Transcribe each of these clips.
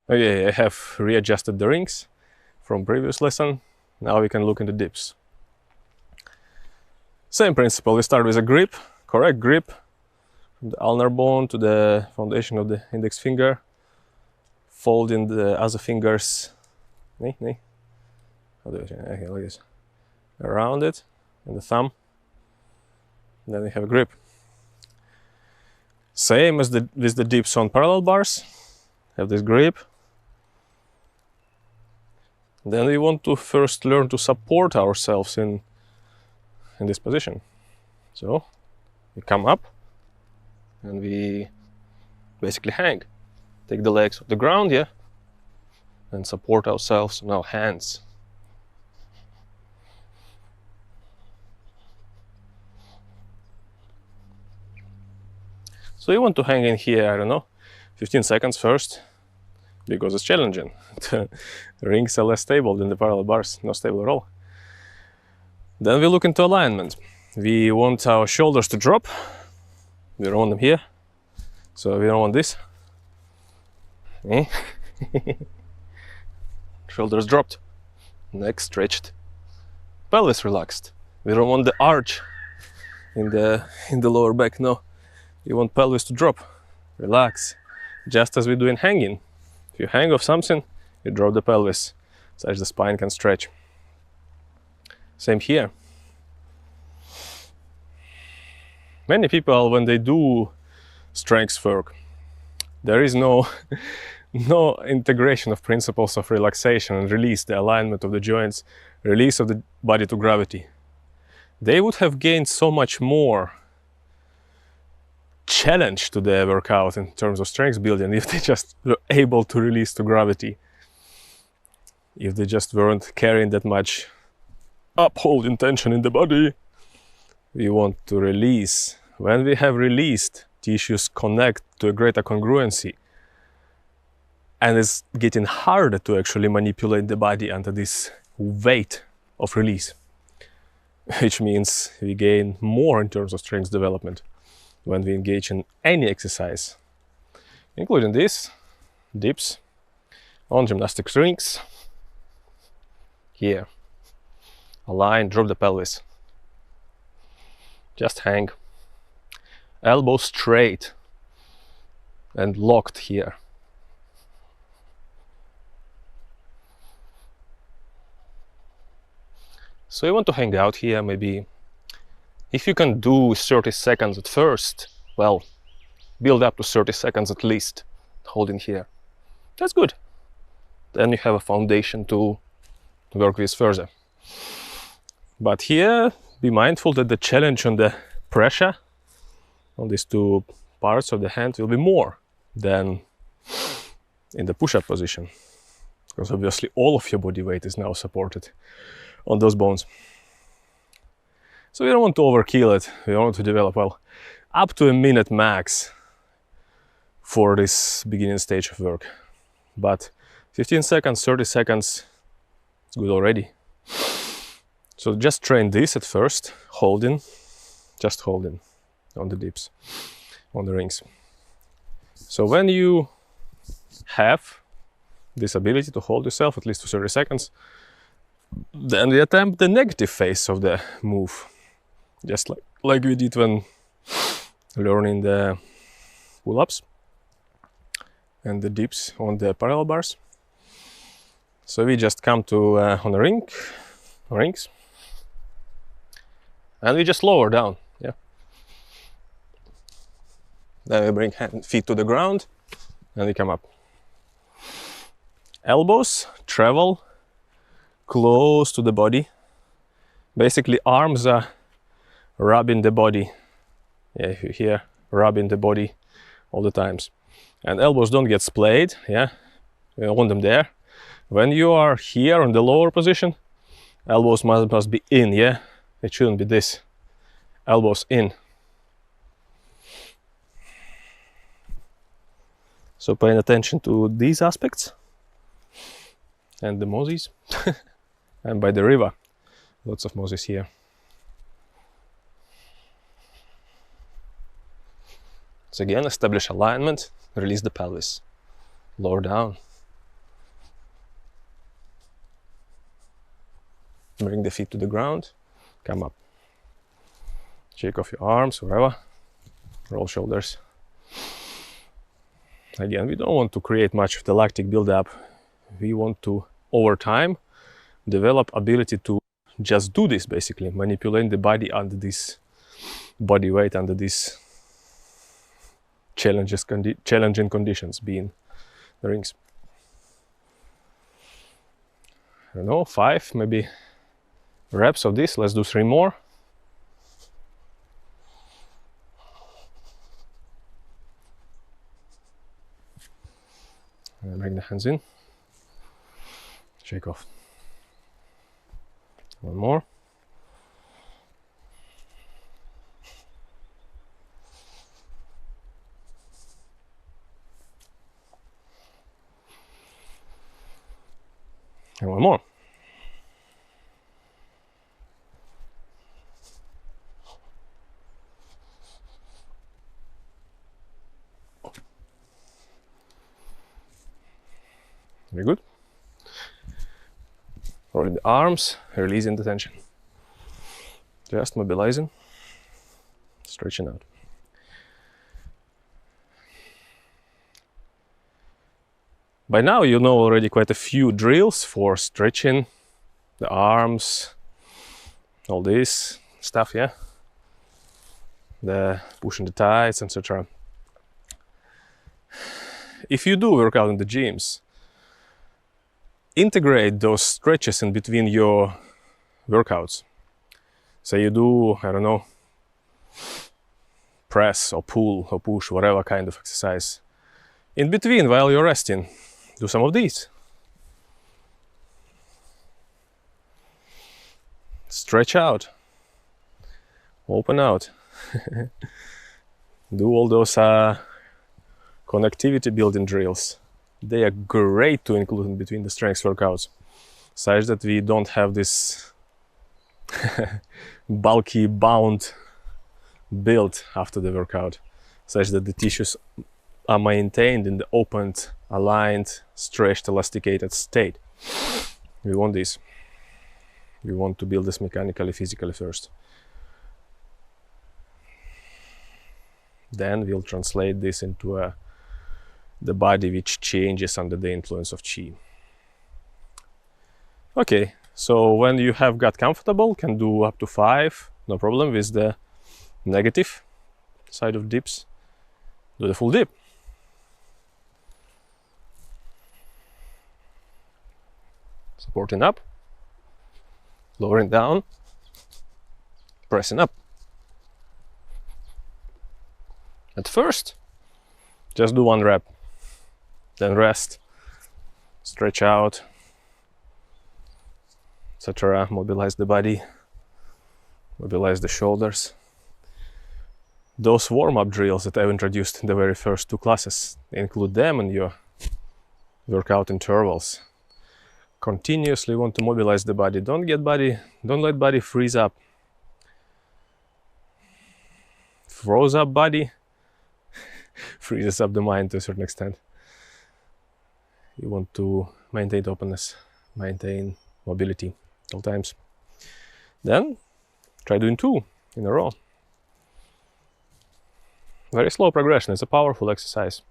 Okay, I have readjusted the rings from previous lesson. Now we can look into dips. Same principle, we start with a grip, correct grip, from the ulnar bone to the foundation of the index finger, folding the other fingers, how do you say? Okay, like this, around it, and the thumb, and then we have a grip. Same as with the dips on parallel bars, have this grip. Then we want to first learn to support ourselves in this position. So we come up and we basically hang. Take the legs off the ground, yeah, and support ourselves on our hands. So you want to hang in here, I don't know, 15 seconds first, because it's challenging. The rings are less stable than the parallel bars, not stable at all. Then we look into alignment. We want our shoulders to drop. We don't want them here, so we don't want this. Shoulders dropped, neck stretched, pelvis relaxed. We don't want the arch in the lower back, no. You want pelvis to drop, relax, just as we do in hanging. If you hang off something, you drop the pelvis, such the spine can stretch. Same here. Many people, when they do strength work, there is no integration of principles of relaxation and release, the alignment of the joints, release of the body to gravity. They would have gained so much more challenge to the workout in terms of strength building if they just were able to release to gravity. If they just weren't carrying that much upholding tension in the body. We want to release. When we have released, tissues connect to a greater congruency, and it's getting harder to actually manipulate the body under this weight of release, which means we gain more in terms of strength development when we engage in any exercise, including this, dips on gymnastic rings. Here, align, drop the pelvis, just hang, elbows straight and locked here. So you want to hang out here, maybe. If you can do 30 seconds at first, well, build up to 30 seconds at least, holding here. That's good. Then you have a foundation to work with further. But here, be mindful that the challenge on the pressure on these two parts of the hand will be more than in the push-up position, because obviously all of your body weight is now supported on those bones. So we don't want to overkill it. We want to develop, well, up to a minute max for this beginning stage of work. But 15 seconds, 30 seconds, it's good already. So just train this at first, holding, just holding on the dips, on the rings. So when you have this ability to hold yourself at least for 30 seconds, then we attempt the negative phase of the move. Just like we did when learning the pull-ups and the dips on the parallel bars. So we just come to on the rings, and we just lower down, yeah. Then we bring feet to the ground, and we come up. Elbows travel close to the body. Basically, arms are rubbing the body. Yeah, if you hear, rubbing the body all the times. And elbows don't get splayed, yeah. You don't want them there. When you are here on the lower position, elbows must be in, yeah. It shouldn't be this. Elbows in. So paying attention to these aspects and the moses. And by the river, lots of moses here. So again, establish alignment, release the pelvis, lower down, Bring the feet to the ground, come up. Shake off your arms, wherever. Roll shoulders. Again, we don't want to create much of the lactic buildup. We want to, over time, develop ability to just do this, basically, manipulating the body under this body weight, under these challenging conditions, being the rings. I don't know, 5 maybe reps of this. Let's do 3 more. And bring the hands in. Shake off. 1 more. And 1 more. Very good. Rolling the arms, releasing the tension. Just mobilizing, stretching out. By now you know already quite a few drills for stretching the arms, all this stuff, yeah? The pushing the thighs, etc. If you do work out in the gyms, integrate those stretches in between your workouts. So you do, I don't know, press or pull or push, whatever kind of exercise. In between, while you're resting, do some of these. Stretch out, open out. Do all those connectivity building drills. They are great to include in between the strength workouts, such that we don't have this bulky bound build after the workout, such that the tissues are maintained in the opened, aligned, stretched, elasticated state. We want this. We want to build this mechanically, physically first. Then we'll translate this into the body which changes under the influence of Qi. Okay, so when you have got comfortable, can do up to 5, no problem with the negative side of dips. Do the full dip. Supporting up, lowering down, pressing up. At first, just do 1 rep. Then rest, stretch out, etc. Mobilize the body, mobilize the shoulders. Those warm-up drills that I've introduced in the very first 2 classes, include them in your workout intervals. Continuously want to mobilize the body. Don't let body freeze up. Froze up body freezes up the mind to a certain extent. You want to maintain openness, maintain mobility at all times. Then try doing 2 in a row. Very slow progression. It's a powerful exercise.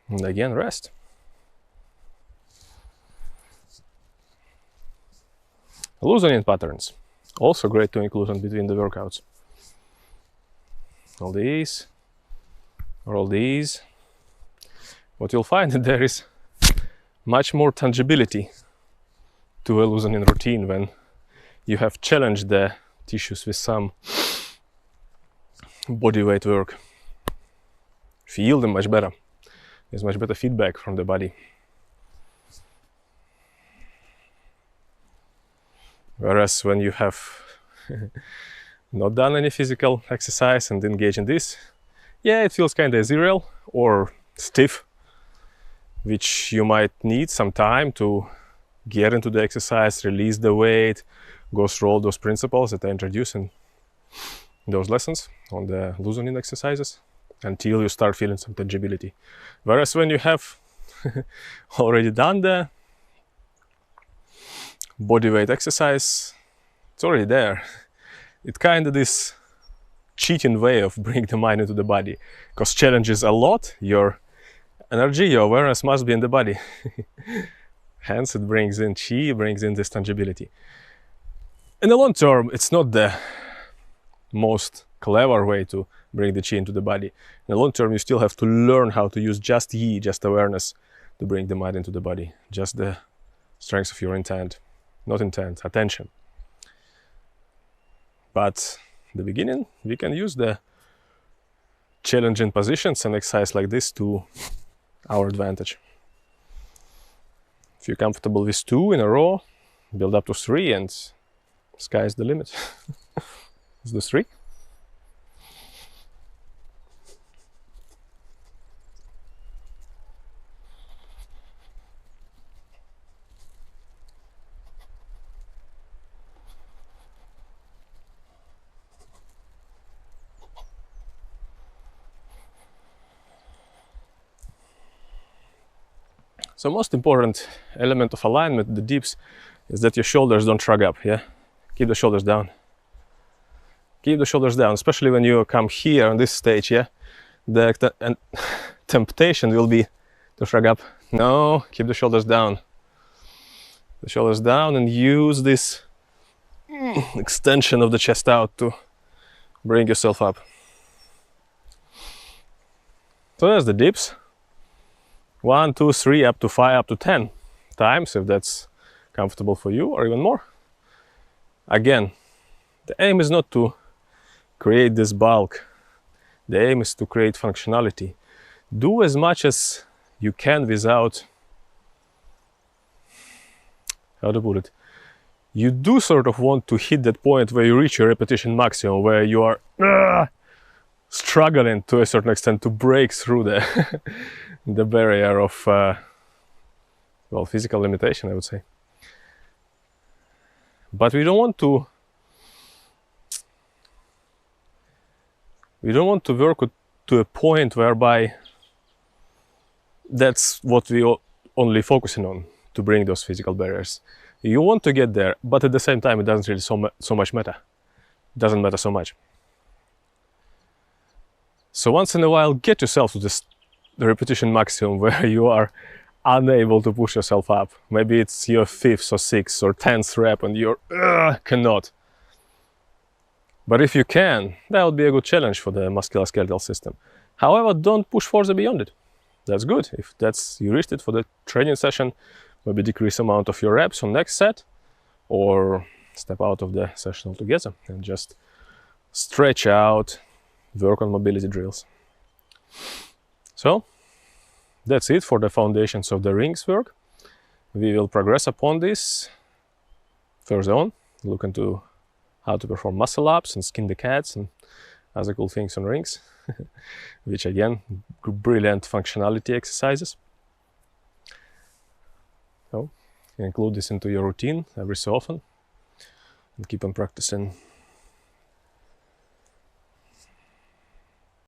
And again, rest. Loosening patterns. Also great to include in between the workouts. All these, or all these. What you'll find that there is much more tangibility to a loosening routine when you have challenged the tissues with some body weight work. Feel them much better. There's much better feedback from the body. Whereas when you have not done any physical exercise and engage in this, yeah, it feels kind of ethereal or stiff, which you might need some time to get into the exercise, release the weight, go through all those principles that I introduce in those lessons on the loosening exercises until you start feeling some tangibility. Whereas when you have already done the body weight exercise, it's already there. It's kind of this cheating way of bringing the mind into the body, because challenges a lot, your energy, your awareness must be in the body. Hence it brings in chi, brings in this tangibility. In the long term, it's not the most clever way to bring the chi into the body. In the long term, you still have to learn how to use just yi, just awareness, to bring the mind into the body. Just the strength of your intent. Not intent, attention. But in the beginning, we can use the challenging positions and exercise like this to our advantage. If you're comfortable with 2 in a row, build up to 3 and sky's the limit. Let's do 3. So most important element of alignment, the dips, is that your shoulders don't shrug up, yeah? Keep the shoulders down. Keep the shoulders down, especially when you come here on this stage, yeah? The temptation will be to shrug up. No, keep the shoulders down. The shoulders down and use this extension of the chest out to bring yourself up. So there's the dips. 1, 2, 3, up to 5, up to 10 times, if that's comfortable for you, or even more. Again, the aim is not to create this bulk. The aim is to create functionality. Do as much as you can without, how to put it, you do sort of want to hit that point where you reach your repetition maximum, where you are struggling to a certain extent to break through the the barrier of well, physical limitation, I would say. But we don't want to work to a point whereby that's what we only focusing on, to bring those physical barriers. You want to get there, but at the same time it doesn't really so much matter. It doesn't matter so much. So once in a while, get yourself to the repetition maximum where you are unable to push yourself up. Maybe it's your 5th or 6th or 10th rep and you cannot. But if you can, that would be a good challenge for the musculoskeletal system. However, don't push further beyond it. That's good. If you reached it for the training session, maybe decrease amount of your reps on next set, or step out of the session altogether and just stretch out, work on mobility drills. So that's it for the foundations of the rings work. We will progress upon this further on, look into how to perform muscle ups and skin the cats and other cool things on rings, which again, brilliant functionality exercises. So include this into your routine every so often and keep on practicing.